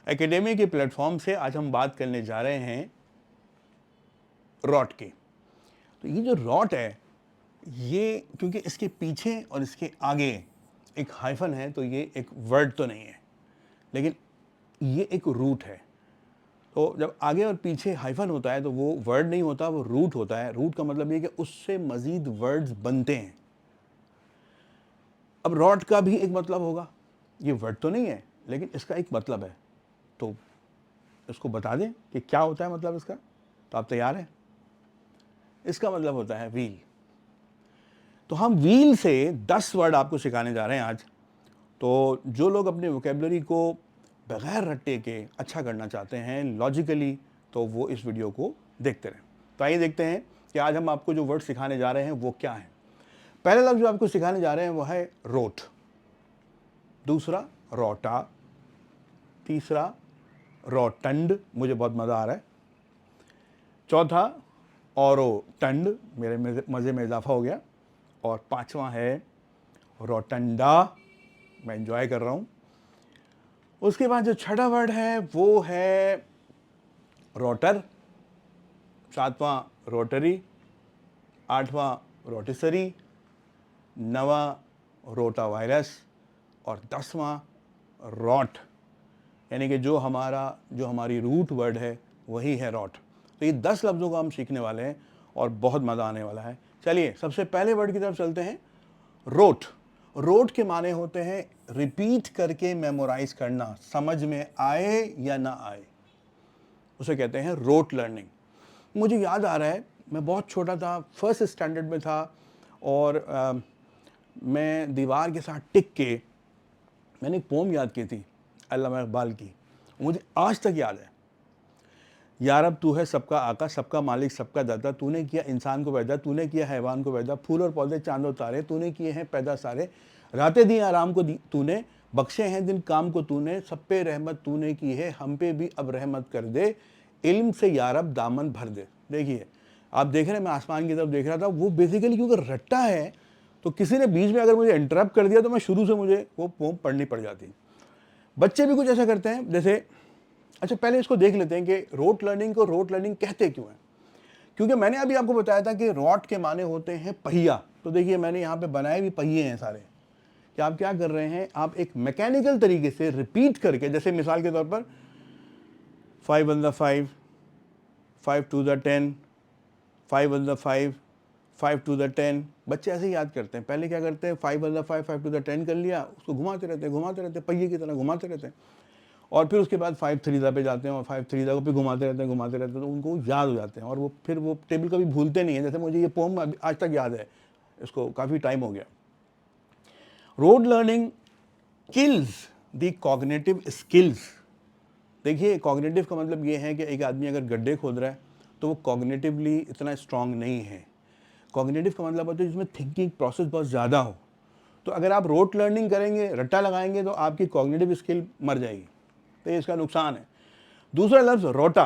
Academy के platform से आज हम बात करने जा रहे हैं रॉट की। तो ये जो रॉट है, ये क्योंकि इसके पीछे और इसके आगे एक हाइफन है, तो ये एक वर्ड तो नहीं है, लेकिन ये एक रूट है। तो जब आगे और पीछे हाइफन होता है तो वो वर्ड नहीं होता, वो रूट होता है। रूट का मतलब ये कि उससे मजीद वर्ड्स बनते हैं। अब रॉट का भी एक मतलब होगा, ये वर्ड तो नहीं है लेकिन इसका एक मतलब है। तो इसको बता दें कि क्या होता है मतलब इसका। तो आप तैयार हैं? इसका मतलब होता है व्हील। तो हम व्हील से 10 वर्ड आपको सिखाने जा रहे हैं आज। तो जो लोग अपने वोकेबलरी को बगैर रट्टे के अच्छा करना चाहते हैं लॉजिकली, तो वो इस वीडियो को देखते रहें। तो आइए देखते हैं कि आज हम आपको जो वर्ड सिखाने जा रहे हैं वो क्या है। पहला लफ्ज़ जो आपको सिखाने जा रहे हैं वो है रोट, दूसरा रोटा, तीसरा रोटंड, मुझे बहुत मज़ा आ रहा है, चौथा ओरोटंड, मेरे मज़े में इजाफा हो गया, और पांचवा है रोटंडा, मैं एंजॉय कर रहा हूँ। उसके बाद जो छठा वर्ड है वो है रोटर, सातवां रोटरी, आठवां रोटिसरी, नवा रोटा वायरस और 10वां रॉट, यानी कि जो हमारी रूट वर्ड है वही है रॉट। तो ये 10 लफ्ज़ों को हम सीखने वाले हैं और बहुत मज़ा आने वाला है। चलिए सबसे पहले वर्ड की तरफ चलते हैं। रोट। रोट के माने होते हैं रिपीट करके मेमोराइज करना, समझ में आए या ना आए, उसे कहते हैं रोट लर्निंग। मुझे याद आ रहा है, मैं बहुत छोटा था, फर्स्ट स्टैंडर्ड में था, और मैं दीवार के साथ टिक के मैंने एक पोम याद की थी अल्लामा इकबाल की, मुझे आज तक याद है। यार अब तू है सबका आका, सबका मालिक, सबका दाता, तूने किया इंसान को पैदा, तूने किया हैवान को पैदा, फूल और पौधे चांद और तारे, तूने किए हैं पैदा सारे, रातें दी आराम को दी तूने, बख्शे हैं दिन काम को तूने, सब पे रहमत तूने की है, हम पे भी अब रहमत कर दे, इल्म से यारब दामन भर दे। देखिए आप देख रहे हैं, मैं आसमान की तरफ देख रहा था। वो बेसिकली क्योंकि रट्टा है, तो किसी ने बीच में अगर मुझे इंटरप्ट कर दिया तो मैं शुरू से मुझे वो पोम पढ़नी पड़ जाती। बच्चे भी कुछ ऐसा करते हैं जैसे, अच्छा पहले इसको देख लेते हैं कि रोट लर्निंग को रोट लर्निंग कहते क्यों हैं। क्योंकि मैंने अभी आपको बताया था कि रॉट के माने होते हैं पहिया। तो देखिए मैंने यहाँ पे बनाए भी पहिए हैं सारे, कि आप क्या कर रहे हैं, आप एक मैकेनिकल तरीके से रिपीट करके, जैसे मिसाल के तौर पर 5 1 5, 5 2 10, 5 1 5, 5 2 10, बच्चे ऐसे ही याद करते हैं। पहले क्या करते हैं, 5 1 5, 5 2 10 कर लिया, उसको घुमाते रहते हैं, पहिए की तरह घुमाते रहते हैं, और फिर उसके बाद 5 3 पे जाते हैं और 5 3 को फिर घुमाते रहते हैं, तो उनको याद हो जाते हैं, और वो फिर वो टेबल कभी भूलते नहीं है। जैसे मुझे ये पोम आज तक याद है, इसको काफ़ी टाइम हो गया। Road learning kills the cognitive skills. देखिए कॉग्निटिव का मतलब ये है कि एक आदमी अगर गड्ढे खोद रहा है तो वो कॉग्निटिवली इतना स्ट्रांग नहीं है। कॉग्निटिव का मतलब होता है जिसमें थिंकिंग प्रोसेस बहुत ज़्यादा हो। तो अगर आप रोट लर्निंग करेंगे, रट्टा लगाएंगे, तो आपकी कॉग्निटिव स्किल मर जाएगी, तो ये इसका नुकसान है। दूसरा लफ्ज़ रोटा।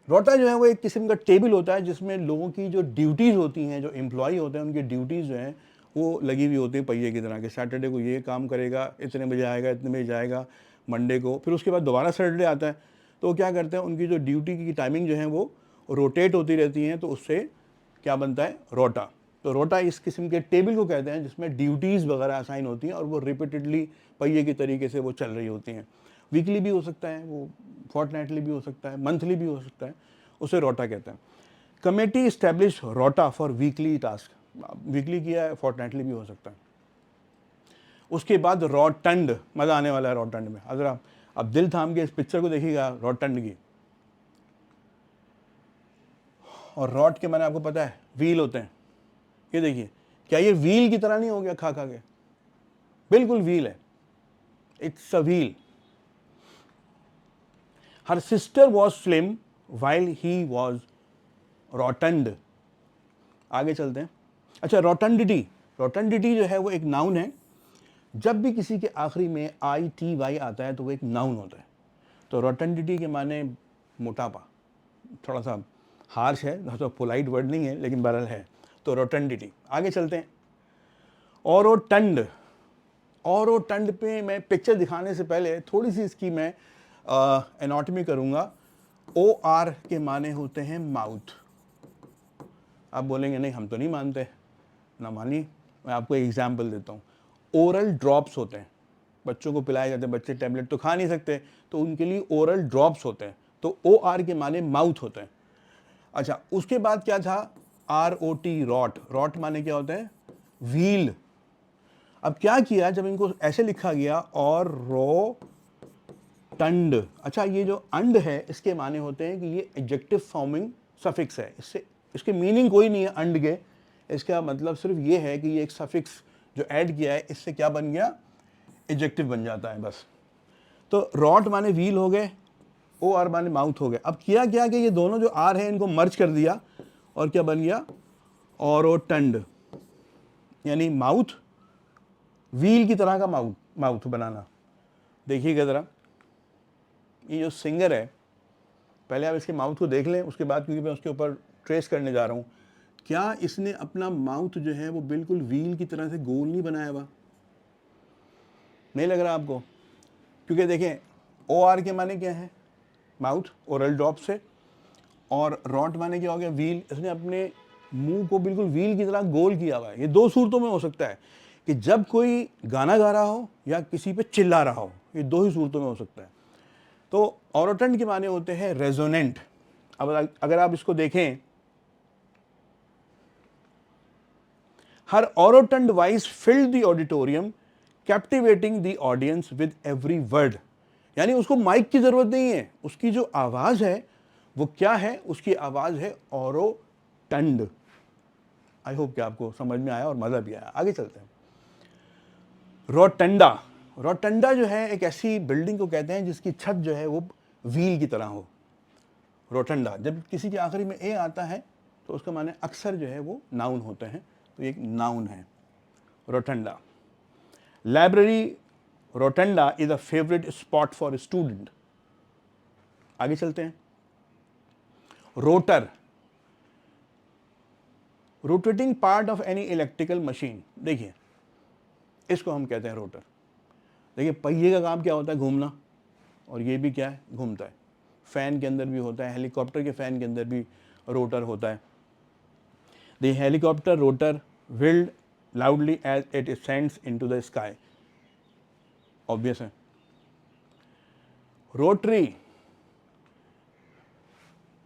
रोटा जो है वो एक किस्म का टेबल होता है जिसमें लोगों की जो ड्यूटीज़ होती हैं, जो एम्प्लॉय होते हैं उनकी ड्यूटीज़ जो हैं वो लगी हुई होती है पहिए की तरह के। सैटरडे को ये काम करेगा, इतने बजे आएगा, इतने बजे जाएगा, मंडे को, फिर उसके बाद दोबारा सैटरडे आता है। तो वो क्या करते हैं, उनकी जो ड्यूटी की टाइमिंग जो है वो रोटेट होती रहती हैं, तो उससे क्या बनता है, रोटा। तो रोटा इस किस्म के टेबल को कहते हैं जिसमें ड्यूटीज़ वगैरह असाइन होती हैं और वो रिपीटेडली पहिए की तरीके से वो चल रही होती हैं। वीकली भी हो सकता है, वो फोर्टनाइटली भी हो सकता है, मंथली भी हो सकता है, उसे रोटा कहते हैं। कमेटी इस्टेब्लिश रोटा फॉर वीकली टास्क, वीकली किया है, फोर्टनाइटली भी हो सकता है। उसके बाद रोटंड, मज़ा आने वाला है रोटंड में। अगर आप अब दिल थाम के इस पिक्चर को देखिएगा रोटंड की, और रॉट के माने आपको पता है व्हील होते हैं। ये देखिए, क्या ये व्हील की तरह नहीं हो गया खा खा के, बिल्कुल व्हील है, it's a wheel. Her sister was slim while he was rotund. आगे चलते हैं। अच्छा, रोटंडिटी। रोटंडिटी जो है वो एक नाउन है। जब भी किसी के आखिरी में ITY आता है तो वो एक नाउन होता है। तो रोटंडिटी के माने मोटापा, थोड़ा सा हार्श है, थोड़ा पोलाइट वर्ड नहीं है, लेकिन बहरहाल है। तो रोटंडिटी। आगे चलते हैं। ओरोटंड। ओरोटंड पे मैं पिक्चर दिखाने से पहले थोड़ी सी इसकी मैं एनाटॉमी करूँगा, OR के माने होते हैं माउथ। आप बोलेंगे नहीं हम तो नहीं मानते, ना मानिए, मैं आपको एक एग्जाम्पल देता हूँ। ओरल ड्रॉप्स होते हैं, बच्चों को पिलाए जाते हैं, बच्चे टैबलेट तो खा नहीं सकते, तो उनके लिए ओरल ड्रॉप्स होते हैं, तो OR के माने माउथ होते हैं। अच्छा, उसके बाद क्या था, ROT, रॉट। रॉट माने क्या होता है, व्हील। अब क्या किया, जब इनको ऐसे लिखा गया और रो टंड, अच्छा ये जो अंड है इसके माने होते हैं कि ये एडजेक्टिव फॉर्मिंग सफिक्स है, इससे इसके मीनिंग कोई नहीं है अंड के, इसका मतलब सिर्फ ये है कि ये एक सफिक्स जो ऐड किया है इससे क्या बन गया, एडजेक्टिव बन जाता है बस। तो रॉट माने व्हील हो गए, OR माने माउथ हो गए। अब किया क्या कि ये दोनों जो आर है इनको मर्ज कर दिया और क्या बन गया, ऑरोटंड, यानी माउथ, व्हील की तरह का माउथ बनाना। देखिएगा ज़रा, ये जो सिंगर है, पहले आप इसके माउथ को देख लें, उसके बाद क्योंकि मैं उसके ऊपर ट्रेस करने जा रहा हूँ, क्या इसने अपना माउथ जो है वो बिल्कुल व्हील की तरह से गोल नहीं बनाया हुआ, नहीं लग रहा आपको? क्योंकि देखें OR के माने क्या है, माउथ, ओरल ड्रॉप से, और रॉट माने क्या हो गया, व्हील। इसने अपने मुंह को बिल्कुल व्हील की तरह गोल किया हुआ है। ये दो सूरतों में हो सकता है कि जब कोई गाना गा रहा हो या किसी पे चिल्ला रहा हो, ये दो ही सूरतों में हो सकता है। तो ऑरोटेंट के माने होते हैं रेजोनेंट। अब अगर आप इसको देखें, her orotund voice filled the auditorium captivating the audience with every word, यानी उसको माइक की जरूरत नहीं है, उसकी जो आवाज है वो क्या है, उसकी आवाज है ऑरोटंड। आई होप कि आपको समझ में आया और मजा भी आया। आगे चलते हैं। रोटंडा, रोटंडा जो है एक ऐसी बिल्डिंग को कहते हैं जिसकी छत जो है वो व्हील की तरह हो। रोटंडा, जब किसी के आखिरी में ए आता है तो उसका माने अक्सर जो है वो नाउन होते हैं, तो एक नाउन है rotunda. Library rotunda is a favourite spot for student. आगे चलते हैं। Rotor, rotating part of any electrical machine. देखिए इसको हम कहते हैं रोटर। देखिए पहिए का काम क्या होता है, घूमना, और ये भी क्या है, घूमता है। फैन के अंदर भी होता है, हेलीकॉप्टर के फैन के अंदर भी रोटर होता है। The helicopter rotor wheeled loudly as it ascends into the sky, obvious है। रोटरी,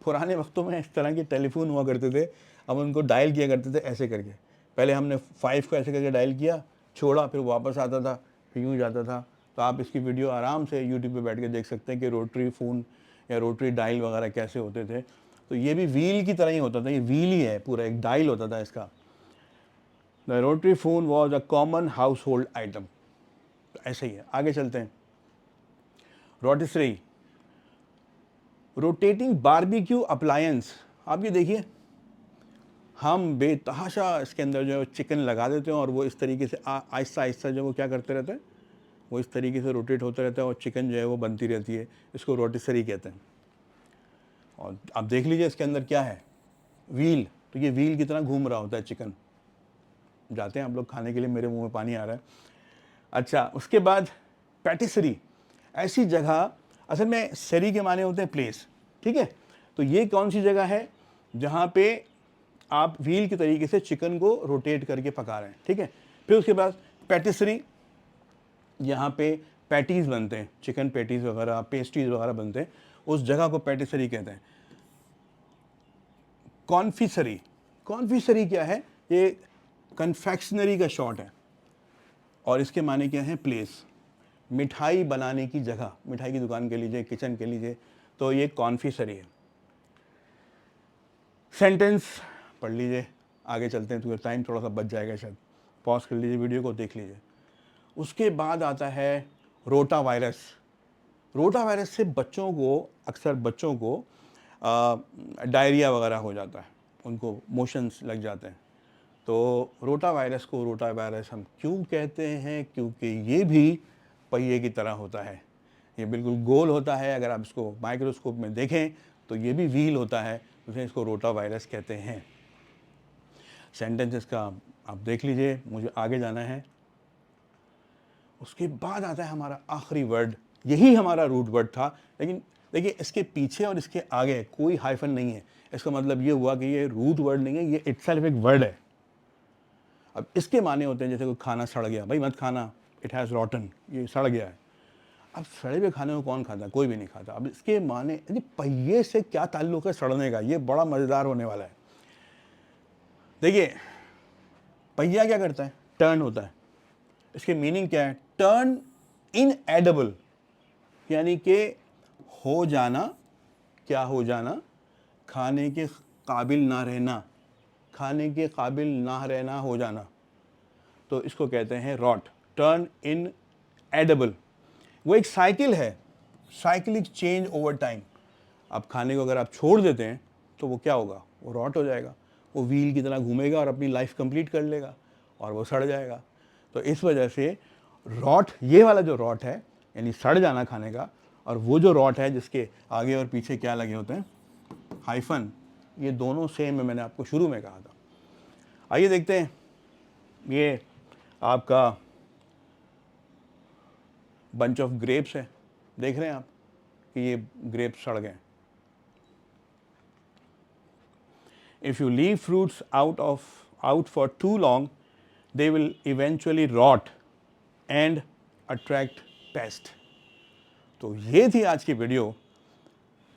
पुराने वक्तों में इस तरह के टेलीफोन हुआ करते थे, हम उनको डायल किया करते थे ऐसे करके। पहले हमने 5 को ऐसे करके डायल किया, छोड़ा, फिर वापस आता था, फिर यूँ जाता था। तो आप इसकी वीडियो आराम से यूट्यूब पे बैठ के देख सकते हैं कि रोटरी फ़ोन या रोटरी डायल वगैरह कैसे होते थे। तो ये भी व्हील की तरह ही होता था, ये व्हील ही है, पूरा एक डायल होता था इसका। The rotary phone was a common house hold item. तो ऐसे ही है। आगे चलते हैं। Rotisserie, rotating barbecue appliance. आप ये देखिए, हम बेतहाशा इसके अंदर जो है चिकन लगा देते हैं और वो इस तरीके से आहिस्ता आहिस्ता जो वो क्या करते रहते हैं, वो इस तरीके से रोटेट होता रहता है और चिकन जो है वो बनती रहती है। इसको रोटिसरी कहते हैं। और आप देख लीजिए इसके अंदर क्या है, व्हील। तो ये व्हील की तरह घूम रहा होता है चिकन। जाते हैं आप लोग खाने के लिए, मेरे मुंह में पानी आ रहा है। अच्छा, उसके बाद पैटिसरी, ऐसी जगह, असल में सरी के माने होते हैं प्लेस, ठीक है। तो ये कौन सी जगह है जहाँ पे आप व्हील के तरीके से चिकन को रोटेट करके पका रहे हैं, ठीक है। फिर उसके बाद पैटिसरी, यहाँ पे पैटीज़ बनते हैं, चिकन पैटीज़ वगैरह, पेस्ट्रीज वगैरह बनते हैं, उस जगह को पैटिसरी कहते हैं। कॉन्फिसरी, कॉन्फिसरी क्या है, ये कन्फेक्शनरी का शॉर्ट है और इसके माने क्या है, प्लेस, मिठाई बनाने की जगह, मिठाई की दुकान के लीजिए, किचन के लीजिए, तो ये कॉन्फिसरी है। सेंटेंस पढ़ लीजिए, आगे चलते हैं, तो टाइम थोड़ा सा बच जाएगा शायद, पॉज कर लीजिए वीडियो को, देख लीजिए। उसके बाद आता है रोटा वायरस। रोटा वायरस से बच्चों को, अक्सर बच्चों को डायरिया वगैरह हो जाता है, उनको मोशंस लग जाते हैं। तो रोटा वायरस को रोटा वायरस हम क्यों कहते हैं, क्योंकि ये भी पहिए की तरह होता है, ये बिल्कुल गोल होता है। अगर आप इसको माइक्रोस्कोप में देखें तो ये भी व्हील होता है, इसलिए इसको रोटा वायरस कहते हैं। सेंटेंसेस का आप देख लीजिए, मुझे आगे जाना है। उसके बाद आता है हमारा आखिरी वर्ड यही हमारा रूट वर्ड था। लेकिन देखिए इसके पीछे और इसके आगे कोई हाइफन नहीं है। इसका मतलब ये हुआ कि ये रूट वर्ड नहीं है, ये इटसेल्फ एक वर्ड है। अब इसके माने होते हैं जैसे कोई खाना सड़ गया, भाई मत खाना, इट हैज़ रॉटन, ये सड़ गया है। अब सड़े हुए खाने को कौन खाता? कोई भी नहीं खाता। अब इसके माने यानी पहिए से क्या ताल्लुक है सड़ने का, ये बड़ा मज़ेदार होने वाला है। देखिए पहिया क्या करता है? टर्न होता है। इसके मीनिंग क्या है? टर्न इन एडेबल, यानी कि हो जाना, क्या हो जाना? खाने के काबिल ना रहना, खाने के काबिल ना रहना, हो जाना। तो इसको कहते हैं रॉट, टर्न इन एडेबल। वो एक साइकिल है, साइकिलिक चेंज ओवर टाइम। अब खाने को अगर आप छोड़ देते हैं तो वो क्या होगा? वो रॉट हो जाएगा, वो व्हील की तरह घूमेगा और अपनी लाइफ कंप्लीट कर लेगा और वो सड़ जाएगा। तो इस वजह से रॉट, ये वाला जो रॉट है यानी सड़ जाना खाने का, और वो जो रॉट है जिसके आगे और पीछे क्या लगे होते हैं? हाइफन, ये दोनों सेम है, मैंने आपको शुरू में कहा था। आइए देखते हैं, ये आपका बंच ऑफ ग्रेप्स है, देख रहे हैं आप कि ये ग्रेप्स सड़ गए। If you leave fruits out for too long, they will eventually rot and attract pest. तो ये थी आज की वीडियो।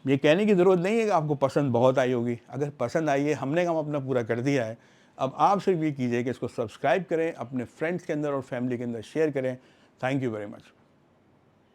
ये कहने की ज़रूरत नहीं है कि आपको पसंद बहुत आई होगी। अगर पसंद आई है, हमने काम अपना पूरा कर दिया है। अब आप सिर्फ ये कीजिए कि इसको सब्सक्राइब करें, अपने फ्रेंड्स के अंदर और फैमिली के अंदर शेयर करें। Thank you very much.